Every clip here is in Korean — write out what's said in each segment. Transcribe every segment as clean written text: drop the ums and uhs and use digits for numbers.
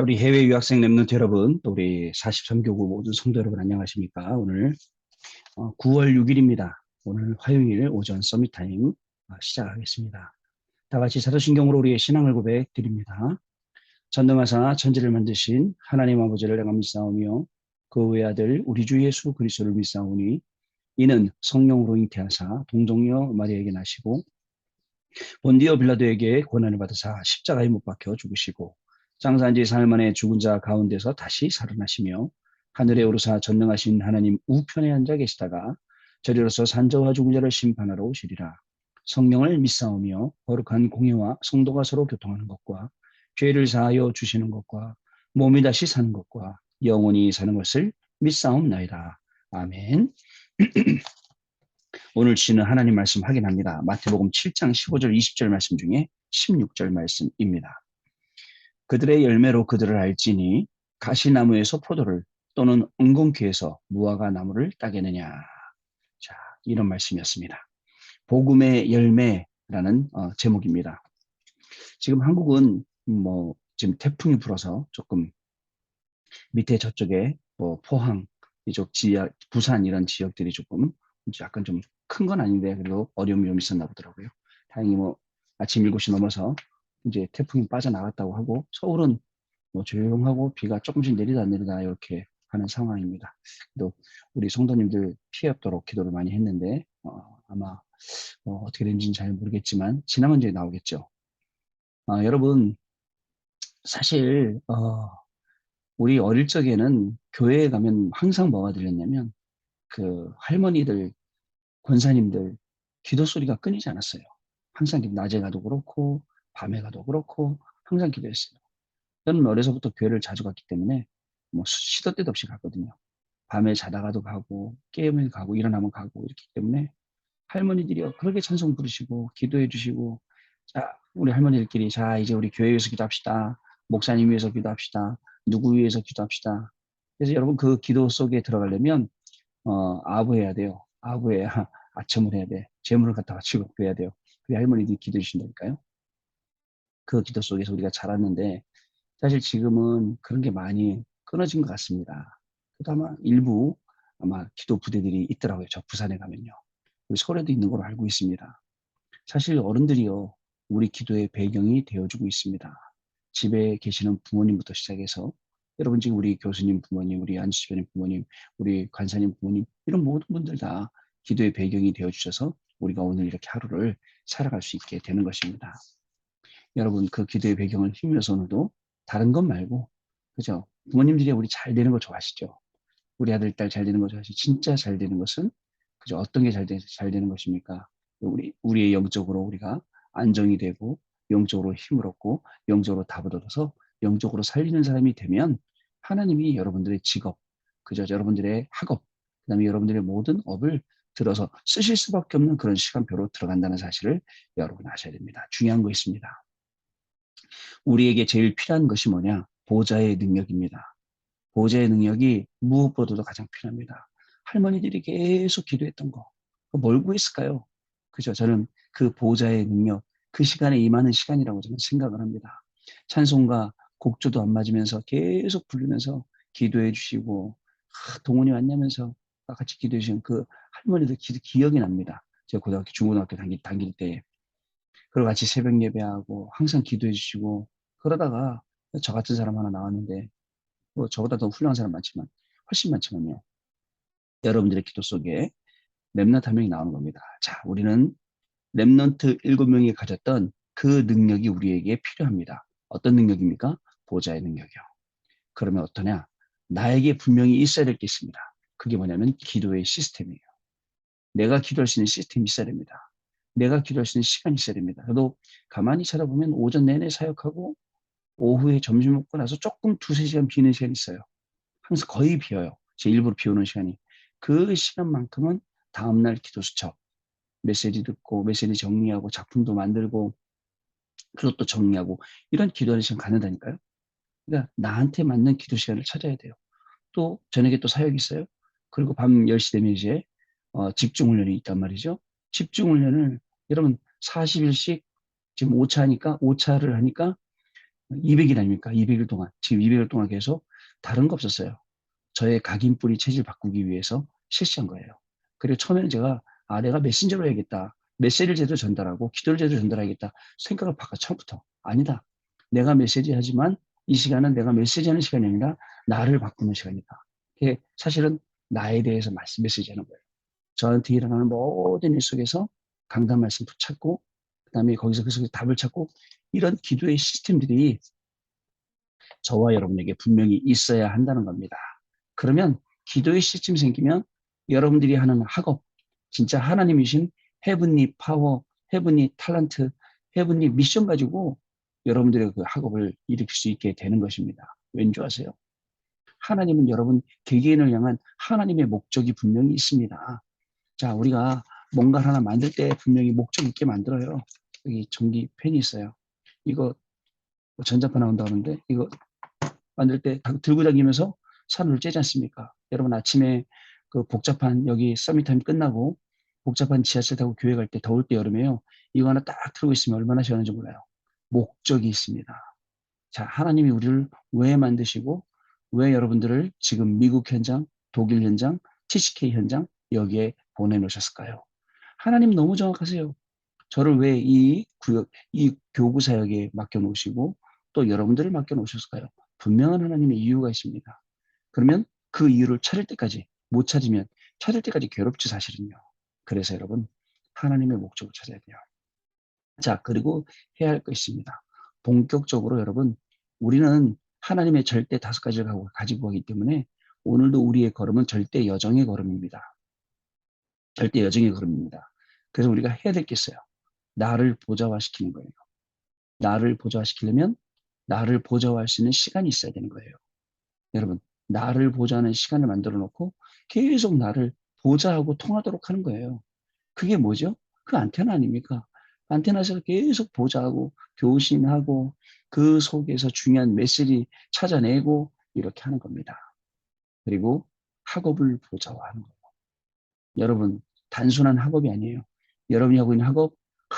우리 해외 유학생 랩런트 여러분, 또 우리 43교구 모든 성도 여러분 안녕하십니까? 오늘 9월 6일입니다. 오늘 화요일 오전 서밋타임 시작하겠습니다. 다 같이 사도신경으로 우리의 신앙을 고백 드립니다. 전능하사 천지를 만드신 하나님 아버지를 내가 믿사오며 그 외아들 우리 주 예수 그리스도를 믿사오니 이는 성령으로 잉태하사 동정녀 마리아에게 나시고 본디오 빌라도에게 고난을 받으사 십자가에 못 박혀 죽으시고 장사한 지 사흘 만에 죽은 자 가운데서 다시 살아나시며 하늘에 오르사 전능하신 하나님 우편에 앉아 계시다가 저리로서 산자와 죽은 자를 심판하러 오시리라. 성령을 믿사오며 거룩한 공예와 성도가 서로 교통하는 것과 죄를 사하여 주시는 것과 몸이 다시 사는 것과 영원히 사는 것을 믿사옵나이다. 아멘. 오늘 주시는 하나님 말씀 확인합니다. 마태복음 7장 15절 20절 말씀 중에 16절 말씀입니다. 그들의 열매로 그들을 알지니 가시나무에서 포도를 또는 엉겅퀴에서 무화과 나무를 따겠느냐. 자, 이런 말씀이었습니다. 복음의 열매라는 제목입니다. 지금 한국은 지금 태풍이 불어서 조금 밑에 저쪽에 포항 이쪽 지역, 부산 이런 지역들이 조금 약간 좀 큰 건 아닌데 그래도 어려움이 좀 있었나 보더라고요. 다행히 아침 7시 넘어서 이제 태풍이 빠져나갔다고 하고 서울은 조용하고 비가 조금씩 내리다 내리다 이렇게 하는 상황입니다. 또 우리 성도님들 피해 없도록 기도를 많이 했는데 아마 어떻게 되는지는 잘 모르겠지만 지나면 이제 나오겠죠. 여러분 사실 우리 어릴 적에는 교회에 가면 항상 뭐가 들렸냐면 그 할머니들, 권사님들 기도 소리가 끊이지 않았어요. 항상 낮에 가도 그렇고 밤에 가도 그렇고 항상 기도했어요. 저는 어려서부터 교회를 자주 갔기 때문에 시도 때도 없이 갔거든요. 밤에 자다가도 가고 깨우면 가고 일어나면 가고 이렇기 때문에 할머니들이요 그렇게 찬송 부르시고 기도해 주시고 자 우리 할머니들끼리 자 이제 우리 교회 위해서 기도합시다. 목사님 위해서 기도합시다. 누구 위해서 기도합시다. 그래서 여러분 그 기도 속에 들어가려면 아부해야 돼요. 아부해야 아첨을 해야 돼. 재물을 갖다 바치고 그래야 돼요. 그래 할머니들이 기도해 주신다니까요. 그 기도 속에서 우리가 자랐는데 사실 지금은 그런 게 많이 끊어진 것 같습니다. 그래도 아마 일부 아마 기도 부대들이 있더라고요. 저 부산에 가면요. 우리 서울에도 있는 걸로 알고 있습니다. 사실 어른들이요. 우리 기도의 배경이 되어주고 있습니다. 집에 계시는 부모님부터 시작해서 여러분 지금 우리 교수님 부모님, 우리 안수집사님 부모님, 우리 관사님 부모님 이런 모든 분들 다 기도의 배경이 되어주셔서 우리가 오늘 이렇게 하루를 살아갈 수 있게 되는 것입니다. 여러분 그 기도의 배경을 힘입어서 오늘도 다른 것 말고 그죠? 부모님들이 우리 잘 되는 거 좋아하시죠? 우리 아들, 딸 잘 되는 거 좋아하시죠? 진짜 잘 되는 것은 그죠? 어떤 게 잘 되는 것입니까? 우리의 영적으로 우리가 안정이 되고 영적으로 힘을 얻고 영적으로 답을 얻어서 영적으로 살리는 사람이 되면 하나님이 여러분들의 직업, 그죠? 여러분들의 학업, 그다음에 여러분들의 모든 업을 들어서 쓰실 수밖에 없는 그런 시간표로 들어간다는 사실을 여러분 아셔야 됩니다. 중요한 거 있습니다. 우리에게 제일 필요한 것이 뭐냐? 보좌의 능력입니다. 보좌의 능력이 무엇보다도 가장 필요합니다. 할머니들이 계속 기도했던 거. 뭘 구했을까요? 그죠? 저는 그 보좌의 능력, 그 시간에 임하는 시간이라고 저는 생각을 합니다. 찬송가, 곡조도 안 맞으면서 계속 부르면서 기도해 주시고, 동원이 왔냐면서 같이 기도해 주신 그 할머니들 기억이 납니다. 제가 고등학교, 중고등학교 다닐 때. 그리고 같이 새벽 예배하고 항상 기도해 주시고, 그러다가 저 같은 사람 하나 나왔는데, 저보다 더 훌륭한 사람 많지만, 훨씬 많지만요. 여러분들의 기도 속에 렘넌트 한 명이 나오는 겁니다. 자, 우리는 렘넌트 7명이 가졌던 그 능력이 우리에게 필요합니다. 어떤 능력입니까? 보좌의 능력이요. 그러면 어떠냐? 나에게 분명히 있어야 될 게 있습니다. 그게 뭐냐면 기도의 시스템이에요. 내가 기도할 수 있는 시스템이 있어야 됩니다. 내가 기도할 수 있는 시간이 있어야 됩니다. 저도 가만히 찾아보면 오전 내내 사역하고 오후에 점심 먹고 나서 조금 두세 시간 비는 시간이 있어요. 항상 거의 비어요. 제 일부러 비우는 시간이. 그 시간만큼은 다음날 기도 수첩, 메시지 듣고, 메시지 정리하고, 작품도 만들고, 그것도 정리하고, 이런 기도하는 시간 갖는다니까요. 그러니까 나한테 맞는 기도 시간을 찾아야 돼요. 또 저녁에 또 사역이 있어요. 그리고 밤 10시 되면 이제 집중훈련이 있단 말이죠. 집중훈련을 여러분 40일씩 지금 5차 하니까 5차를 하니까 200일 아닙니까? 200일 동안. 지금 200일 동안 계속 다른 거 없었어요. 저의 각인뿌리 체질 바꾸기 위해서 실시한 거예요. 그리고 처음에는 제가 내가 메신저로 해야겠다. 메시지를 제대로 전달하고 기도를 제대로 전달하겠다. 생각을 바꿔 처음부터. 아니다. 내가 메시지 하지만 이 시간은 내가 메시지하는 시간이 아니라 나를 바꾸는 시간이다. 이게 사실은 나에 대해서 메시지하는 거예요. 저한테 일어나는 모든 일 속에서 강단 말씀 붙잡고 그다음에 거기서 그 속에 답을 찾고 이런 기도의 시스템들이 저와 여러분에게 분명히 있어야 한다는 겁니다. 그러면 기도의 시스템이 생기면 여러분들이 하는 학업, 진짜 하나님이신 헤븐리 파워, 헤븐리 탤런트, 헤븐리 미션 가지고 여러분들의 그 학업을 일으킬 수 있게 되는 것입니다. 왠지 아세요? 하나님은 여러분 개개인을 향한 하나님의 목적이 분명히 있습니다. 자, 우리가 뭔가 하나 만들 때 분명히 목적 있게 만들어요. 여기 전기 펜이 있어요. 이거 전자파 나온다 하는데 이거 만들 때 들고 다니면서 산을 째지 않습니까? 여러분 아침에 그 복잡한 여기 서밋타임 끝나고 복잡한 지하철 타고 교회 갈 때 더울 때 여름에요. 이거 하나 딱 틀고 있으면 얼마나 시원한지 몰라요. 목적이 있습니다. 자, 하나님이 우리를 왜 만드시고 왜 여러분들을 지금 미국 현장, 독일 현장, TCK 현장 여기에 보내놓으셨을까요? 하나님 너무 정확하세요. 저를 왜 이 구역, 이 교구 사역에 맡겨놓으시고 또 여러분들을 맡겨놓으셨을까요? 분명한 하나님의 이유가 있습니다. 그러면 그 이유를 찾을 때까지 못 찾으면 찾을 때까지 괴롭지 사실은요. 그래서 여러분 하나님의 목적을 찾아야 돼요. 자, 그리고 해야 할 것이 있습니다. 본격적으로 여러분 우리는 하나님의 절대 5가지를 가지고 가기 때문에 오늘도 우리의 걸음은 절대 여정의 걸음입니다. 절대 여정의 걸음입니다. 그래서 우리가 해야 될 게 있어요. 나를 보좌화시키는 거예요. 나를 보좌화시키려면 나를 보좌화할 수 있는 시간이 있어야 되는 거예요. 여러분, 나를 보좌하는 시간을 만들어 놓고 계속 나를 보좌하고 통하도록 하는 거예요. 그게 뭐죠? 그 안테나 아닙니까? 안테나에서 계속 보좌하고 교신하고 그 속에서 중요한 메시지 찾아내고 이렇게 하는 겁니다. 그리고 학업을 보좌화하는 거예요. 여러분, 단순한 학업이 아니에요. 여러분이 하고 있는 학업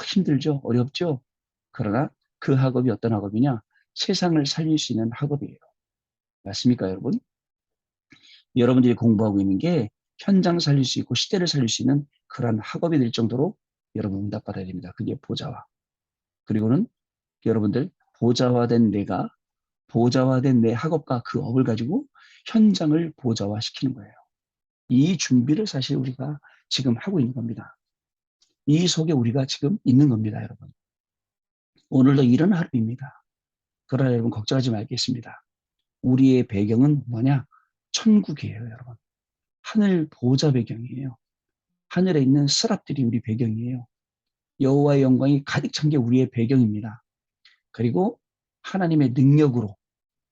힘들죠? 어렵죠? 그러나 그 학업이 어떤 학업이냐? 세상을 살릴 수 있는 학업이에요. 맞습니까, 여러분? 여러분들이 공부하고 있는 게 현장 살릴 수 있고 시대를 살릴 수 있는 그러한 학업이 될 정도로 여러분 응답받아야 됩니다. 그게 보좌화. 그리고는 여러분들 보좌화된 내 학업과 그 업을 가지고 현장을 보좌화시키는 거예요. 이 준비를 사실 우리가 지금 하고 있는 겁니다. 이 속에 우리가 지금 있는 겁니다, 여러분. 오늘도 이런 하루입니다. 그러나 여러분 걱정하지 말겠습니다. 우리의 배경은 뭐냐? 천국이에요, 여러분. 하늘 보좌 배경이에요. 하늘에 있는 스랍들이 우리 배경이에요. 여호와의 영광이 가득 찬 게 우리의 배경입니다. 그리고 하나님의 능력으로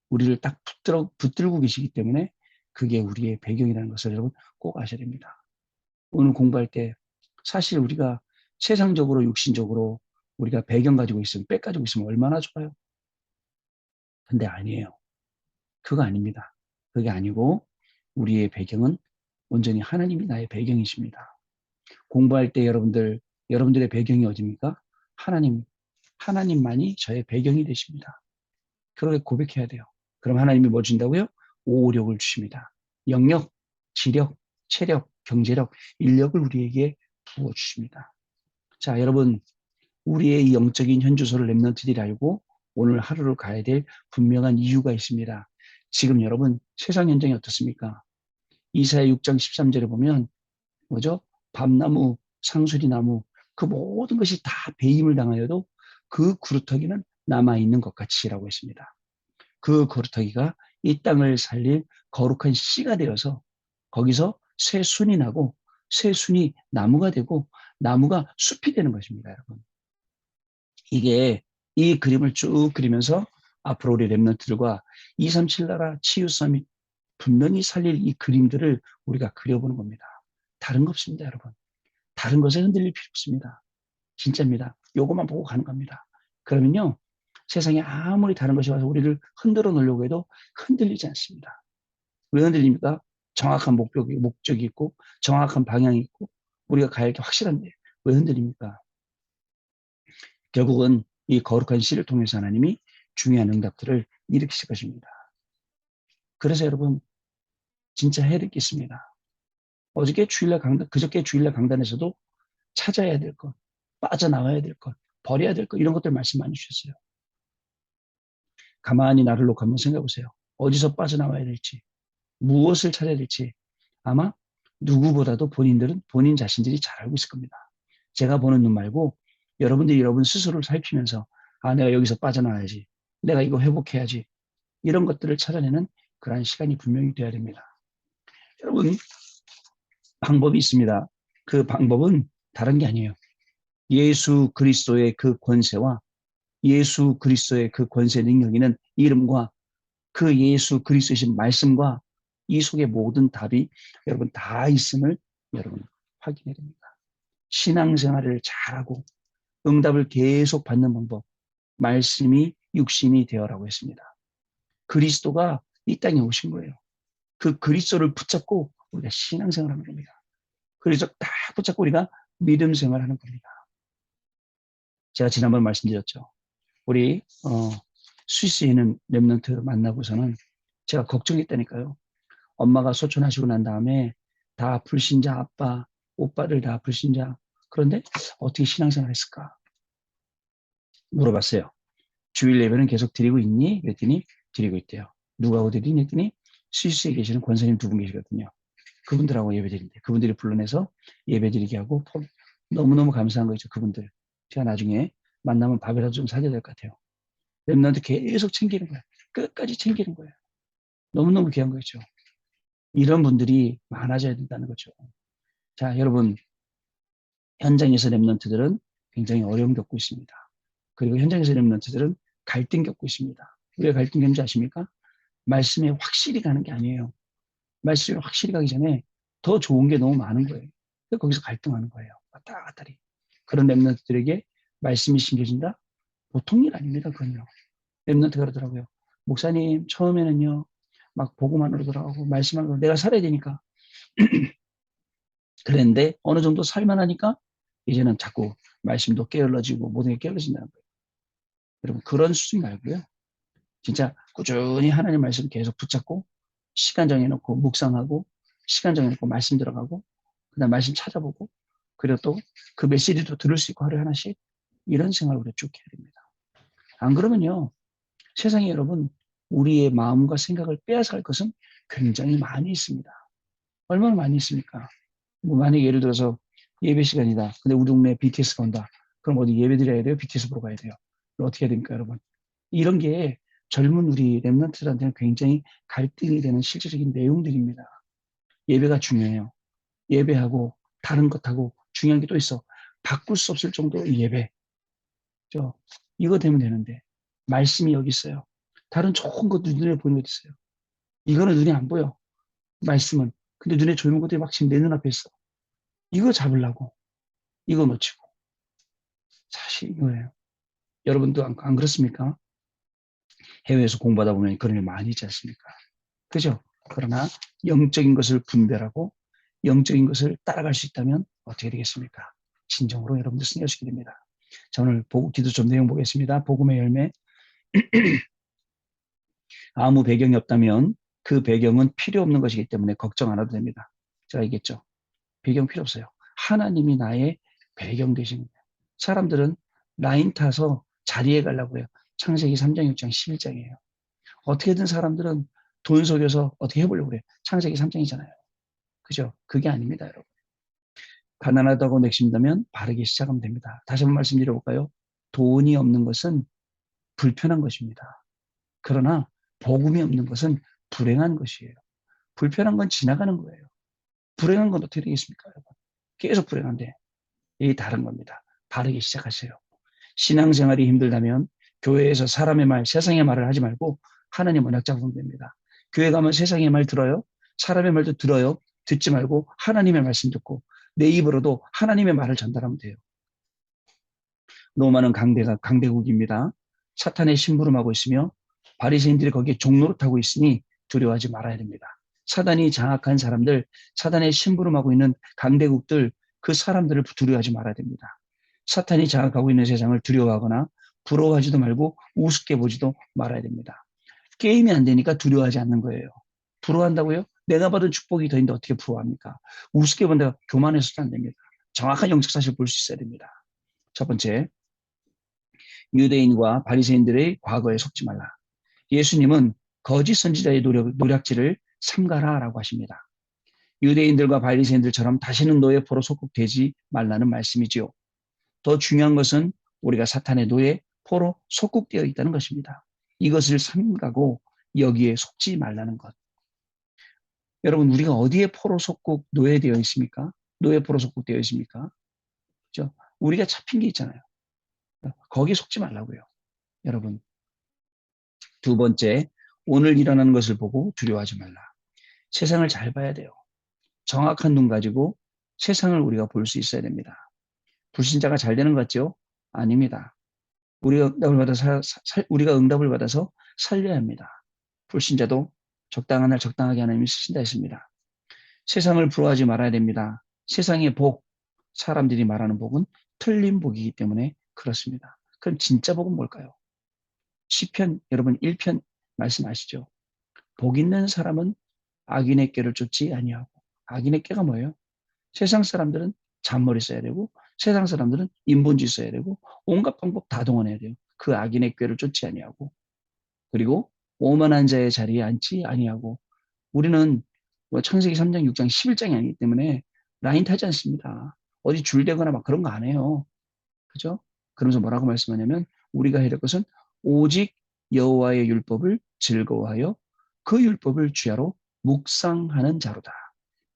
우리를 딱 붙들고 계시기 때문에 그게 우리의 배경이라는 것을 여러분 꼭 아셔야 됩니다. 오늘 공부할 때 사실 우리가 세상적으로 육신적으로 우리가 배경 가지고 있으면 백 가지고 있으면 얼마나 좋아요. 근데 아니에요. 그거 아닙니다. 그게 아니고 우리의 배경은 온전히 하나님이 나의 배경이십니다. 공부할 때 여러분들의 배경이 어디입니까? 하나님만이 저의 배경이 되십니다. 그렇게 고백해야 돼요. 그럼 하나님이 뭐 준다고요? 오력을 주십니다. 영역, 지력, 체력, 경제력, 인력을 우리에게 부어주십니다. 자, 여러분, 우리의 이 영적인 현주소를 렘넌트들이 알고 오늘 하루를 가야 될 분명한 이유가 있습니다. 지금 여러분, 세상 현장이 어떻습니까? 이사야 6장 13절에 보면 뭐죠? 밤나무, 상수리나무 그 모든 것이 다 배임을 당하여도 그 구루터기는 남아있는 것 같이라고 했습니다. 그 거루터기가 이 땅을 살릴 거룩한 씨가 되어서 거기서 새 순이 나고 새 순이 나무가 되고 나무가 숲이 되는 것입니다, 여러분. 이게 이 그림을 쭉 그리면서 앞으로 우리 랩런트들과 237 나라 치유 서밋 분명히 살릴 이 그림들을 우리가 그려보는 겁니다. 다른 거 없습니다, 여러분. 다른 것에 흔들릴 필요 없습니다. 진짜입니다. 요것만 보고 가는 겁니다. 그러면요, 세상에 아무리 다른 것이 와서 우리를 흔들어 놓으려고 해도 흔들리지 않습니다. 왜 흔들립니까? 정확한 목적이 있고, 정확한 방향이 있고, 우리가 가야 할 게 확실한데, 왜 흔들립니까? 결국은 이 거룩한 씨를 통해서 하나님이 중요한 응답들을 일으키실 것입니다. 그래서 여러분 진짜 해야 될 게 있습니다. 그저께 주일날 강단에서도 찾아야 될 것, 빠져나와야 될 것, 버려야 될 것, 이런 것들 말씀 많이 주셨어요. 가만히 나를 놓고 한번 생각해 보세요. 어디서 빠져나와야 될지, 무엇을 찾아야 될지 아마 누구보다도 본인 자신들이 잘 알고 있을 겁니다. 제가 보는 눈 말고 여러분들이 여러분 스스로를 살피면서 내가 여기서 빠져나와야지. 내가 이거 회복해야지. 이런 것들을 찾아내는 그러한 시간이 분명히 되어야 됩니다. 여러분, 방법이 있습니다. 그 방법은 다른 게 아니에요. 예수 그리스도의 그 권세와 예수 그리스도의 그 권세 능력이는 이름과 그 예수 그리스도이신 말씀과 이 속에 모든 답이 여러분 다 있음을 여러분 확인해야 됩니다. 신앙생활을 잘하고 응답을 계속 받는 방법, 말씀이 육신이 되어라고 했습니다. 그리스도가 이 땅에 오신 거예요. 그 그리스도를 붙잡고 우리가 신앙생활하는 겁니다. 그래서 딱 붙잡고 우리가 믿음 생활하는 겁니다. 제가 지난번 말씀드렸죠. 우리 스위스에 있는 렘넌트 만나고서는 제가 걱정했다니까요. 엄마가 소천하시고 난 다음에 다 불신자 아빠, 오빠들 다 불신자. 그런데 어떻게 신앙생활 했을까? 물어봤어요. 주일 예배는 계속 드리고 있니? 그랬더니 드리고 있대요. 누가 어디니? 했더니 스위스에 계시는 권사님 두 분 계시거든요. 그분들하고 예배 드린대. 그분들이 불러내서 예배 드리게 하고 너무너무 감사한 거죠. 그분들. 제가 나중에 만나면 밥이라도 좀 사줘야 될 것 같아요. 렘넌트 계속 챙기는 거예요. 끝까지 챙기는 거예요. 너무너무 귀한 거죠. 이런 분들이 많아져야 된다는 거죠. 자, 여러분, 현장에서 렘넌트들은 굉장히 어려움 겪고 있습니다. 그리고 현장에서 렘넌트들은 갈등 겪고 있습니다. 왜 갈등 겪는지 아십니까? 말씀에 확실히 가는 게 아니에요. 말씀에 확실히 가기 전에 더 좋은 게 너무 많은 거예요. 그래서 거기서 갈등하는 거예요. 왔다 갔다리. 그런 렘넌트들에게 말씀이 심겨진다? 보통 일 아닙니다. 그건요. 렘넌트가 그러더라고요. 목사님, 처음에는요, 막 보고만으로 돌아가고 말씀하고 내가 살아야 되니까. 그랬는데 어느 정도 살만하니까 이제는 자꾸 말씀도 게을러지고 모든 게 게을러진다는 거예요. 여러분, 그런 수준 말고요. 진짜 꾸준히 하나님 말씀 계속 붙잡고 시간 정해놓고 묵상하고 시간 정해놓고 말씀 들어가고 그다음 말씀 찾아보고 그리고 또 그 메시지도 들을 수 있고 하루에 하나씩 이런 생활을 우리가 쭉 해야 됩니다. 안 그러면요. 세상에 여러분 우리의 마음과 생각을 빼앗아갈 것은 굉장히 많이 있습니다. 얼마나 많이 있습니까? 뭐 만약에 예를 들어서 예배 시간이다. 근데 우리 동네에 BTS가 온다. 그럼 어디 예배 드려야 돼요? BTS 보러 가야 돼요? 그럼 어떻게 해야 됩니까, 여러분? 이런 게 젊은 우리 랩런트들한테는 굉장히 갈등이 되는 실질적인 내용들입니다. 예배가 중요해요. 예배하고 다른 것하고 중요한 게 또 있어. 바꿀 수 없을 정도의 예배. 이거 되면 되는데 말씀이 여기 있어요. 다른 좋은 것도 눈에 보이는 것 있어요. 이거는 눈에 안 보여. 말씀은. 근데 눈에 좋은 것들이 막 지금 내 눈앞에 있어. 이거 잡으려고. 이거 놓치고. 사실 이거예요. 여러분도 안 그렇습니까? 해외에서 공부하다 보면 그런 일 많이 있지 않습니까? 그죠? 그러나 영적인 것을 분별하고 영적인 것을 따라갈 수 있다면 어떻게 되겠습니까? 진정으로 여러분들 승리하시게 됩니다. 자, 오늘 기도 좀 내용 보겠습니다. 복음의 열매. 아무 배경이 없다면 그 배경은 필요 없는 것이기 때문에 걱정 안 해도 됩니다. 제가 얘기했죠. 배경 필요 없어요. 하나님이 나의 배경 되시는 거예요. 사람들은 라인 타서 자리에 가려고 해요. 창세기 3장, 6장, 11장이에요. 어떻게든 사람들은 돈 속여서 어떻게 해보려고 그래요. 창세기 3장이잖아요. 그죠? 그게 아닙니다, 여러분. 가난하다고 내심다면 바르게 시작하면 됩니다. 다시 한번 말씀드려볼까요? 돈이 없는 것은 불편한 것입니다. 그러나 복음이 없는 것은 불행한 것이에요. 불편한 건 지나가는 거예요. 불행한 건 어떻게 되겠습니까, 여러분? 계속 불행한데 이게 다른 겁니다. 바르게 시작하세요. 신앙생활이 힘들다면 교회에서 사람의 말, 세상의 말을 하지 말고 하나님 언약 잡으면 됩니다. 교회 가면 세상의 말 들어요. 사람의 말도 들어요. 듣지 말고 하나님의 말씀 듣고 내 입으로도 하나님의 말을 전달하면 돼요. 로마는 강대국입니다. 사탄의 심부름하고 있으며 바리새인들이 거기에 종노릇하고 있으니 두려워하지 말아야 됩니다. 사단이 장악한 사람들, 사단의 심부름하고 있는 강대국들, 그 사람들을 두려워하지 말아야 됩니다. 사탄이 장악하고 있는 세상을 두려워하거나 부러워하지도 말고 우습게 보지도 말아야 됩니다. 게임이 안 되니까 두려워하지 않는 거예요. 부러워한다고요? 내가 받은 축복이 더 있는데 어떻게 부러워합니까? 우습게 본다고 교만해서도 안 됩니다. 정확한 영적 사실을 볼 수 있어야 됩니다. 첫 번째, 유대인과 바리새인들의 과거에 속지 말라. 예수님은 거짓 선지자의 노략질을 삼가라라고 하십니다. 유대인들과 바리새인들처럼 다시는 노예 포로 속국되지 말라는 말씀이지요. 더 중요한 것은 우리가 사탄의 노예 포로 속국되어 있다는 것입니다. 이것을 삼가고 여기에 속지 말라는 것. 여러분, 우리가 어디에 포로 속국 노예되어 있습니까? 노예 포로 속국되어 있습니까? 그렇죠? 우리가 잡힌 게 있잖아요. 거기에 속지 말라고요. 여러분. 두 번째, 오늘 일어나는 것을 보고 두려워하지 말라. 세상을 잘 봐야 돼요. 정확한 눈 가지고 세상을 우리가 볼 수 있어야 됩니다. 불신자가 잘 되는 것 같죠? 아닙니다. 우리가 응답을 받아서 살려야 합니다. 불신자도 적당한 날 적당하게 하나님이 쓰신다 했습니다. 세상을 부러워하지 말아야 됩니다. 세상의 복, 사람들이 말하는 복은 틀린 복이기 때문에 그렇습니다. 그럼 진짜 복은 뭘까요? 시편 여러분 1편 말씀 아시죠? 복 있는 사람은 악인의 꾀를 쫓지 아니하고. 악인의 꾀가 뭐예요? 세상 사람들은 잔머리 써야 되고 세상 사람들은 인본주의 써야 되고 온갖 방법 다 동원해야 돼요. 그 악인의 꾀를 쫓지 아니하고. 그리고 오만한 자의 자리에 앉지 아니하고. 우리는 뭐 창세기 3장, 6장, 11장이 아니기 때문에 라인 타지 않습니다. 어디 줄대거나 막 그런 거 안 해요. 그죠? 그러면서 뭐라고 말씀하냐면 우리가 해야 될 것은 오직 여호와의 율법을 즐거워하여 그 율법을 주야로 묵상하는 자로다.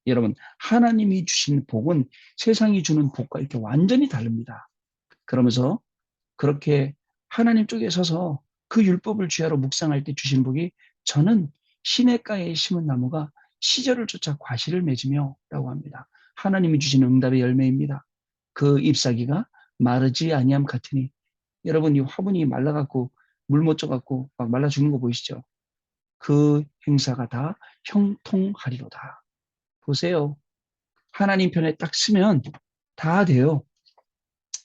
여러분, 하나님이 주신 복은 세상이 주는 복과 이렇게 완전히 다릅니다. 그러면서 그렇게 하나님 쪽에 서서 그 율법을 주야로 묵상할 때 주신 복이 저는 시냇가에 심은 나무가 시절을 쫓아 과실을 맺으며 라고 합니다. 하나님이 주신 응답의 열매입니다. 그 잎사귀가 마르지 아니함 같으니. 여러분, 이 화분이 말라갖고 물 못 쪄갖고 막 말라 죽는 거 보이시죠? 그 행사가 다 형통하리로다. 보세요. 하나님 편에 딱 쓰면 다 돼요.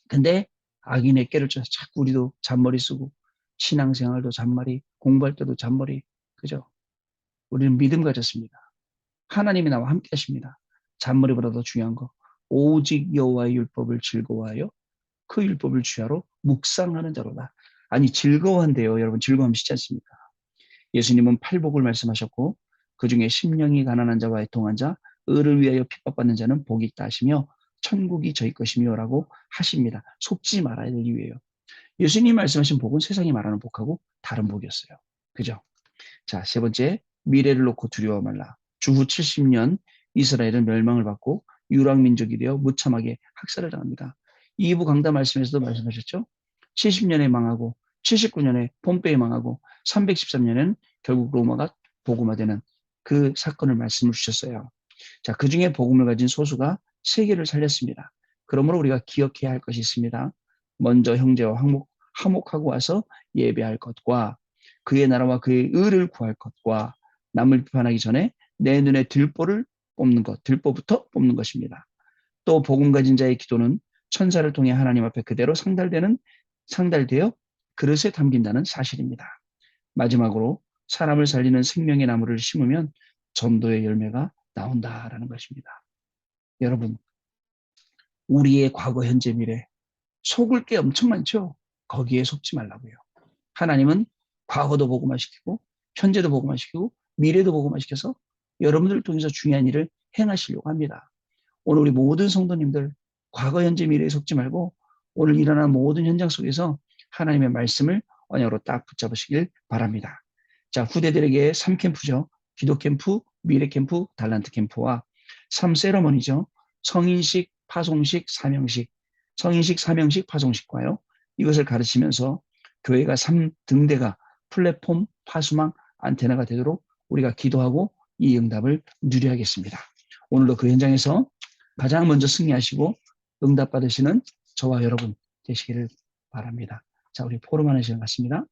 근데 악인의 꾀를 쫓아 자꾸 우리도 잔머리 쓰고 신앙생활도 잔머리, 공부할 때도 잔머리. 그죠? 우리는 믿음 가졌습니다. 하나님이 나와 함께 하십니다. 잔머리보다 더 중요한 거. 오직 여호와의 율법을 즐거워하여 그 율법을 주야로 묵상하는 자로다. 아니 즐거워한대요. 여러분 즐거움 쉽지 않습니까? 예수님은 팔복을 말씀하셨고 그중에 심령이 가난한 자와 애통한 자, 의를 위하여 핍박받는 자는 복이 있다 하시며 천국이 저희 것이며 라고 하십니다. 속지 말아야 되기 위해요. 예수님이 말씀하신 복은 세상이 말하는 복하고 다른 복이었어요. 그죠? 자, 세 번째, 미래를 놓고 두려워 말라. 주후 70년 이스라엘은 멸망을 받고 유랑민족이 되어 무참하게 학살을 당합니다. 2부 강단 말씀에서도 말씀하셨죠? 70년에 망하고 79년에 폼페이 망하고 313년에는 결국 로마가 복음화되는 그 사건을 말씀을 주셨어요. 자, 그 중에 복음을 가진 소수가 세계를 살렸습니다. 그러므로 우리가 기억해야 할 것이 있습니다. 먼저 형제와 화목하고 와서 예배할 것과 그의 나라와 그의 의를 구할 것과 남을 비판하기 전에 내 눈에 들보를 뽑는 것, 들보부터 뽑는 것입니다. 또 복음 가진 자의 기도는 천사를 통해 하나님 앞에 그대로 상달되어 그릇에 담긴다는 사실입니다. 마지막으로 사람을 살리는 생명의 나무를 심으면 전도의 열매가 나온다라는 것입니다. 여러분, 우리의 과거, 현재, 미래 속을 게 엄청 많죠? 거기에 속지 말라고요. 하나님은 과거도 복음화시키고 현재도 복음화시키고 미래도 복음화시켜서 여러분들을 통해서 중요한 일을 행하시려고 합니다. 오늘 우리 모든 성도님들 과거, 현재, 미래에 속지 말고 오늘 일어나는 모든 현장 속에서 하나님의 말씀을 언약으로 딱 붙잡으시길 바랍니다. 자, 후대들에게 3캠프죠. 기도 캠프, 미래 캠프, 달란트 캠프와 3세러머니죠. 성인식, 파송식, 사명식, 성인식, 사명식, 파송식과요. 이것을 가르치면서 교회가 3등대가 플랫폼, 파수망, 안테나가 되도록 우리가 기도하고 이 응답을 누려야겠습니다. 오늘도 그 현장에서 가장 먼저 승리하시고 응답 받으시는 저와 여러분 되시기를 바랍니다. 자, 우리 포럼하는 시간 같습니다.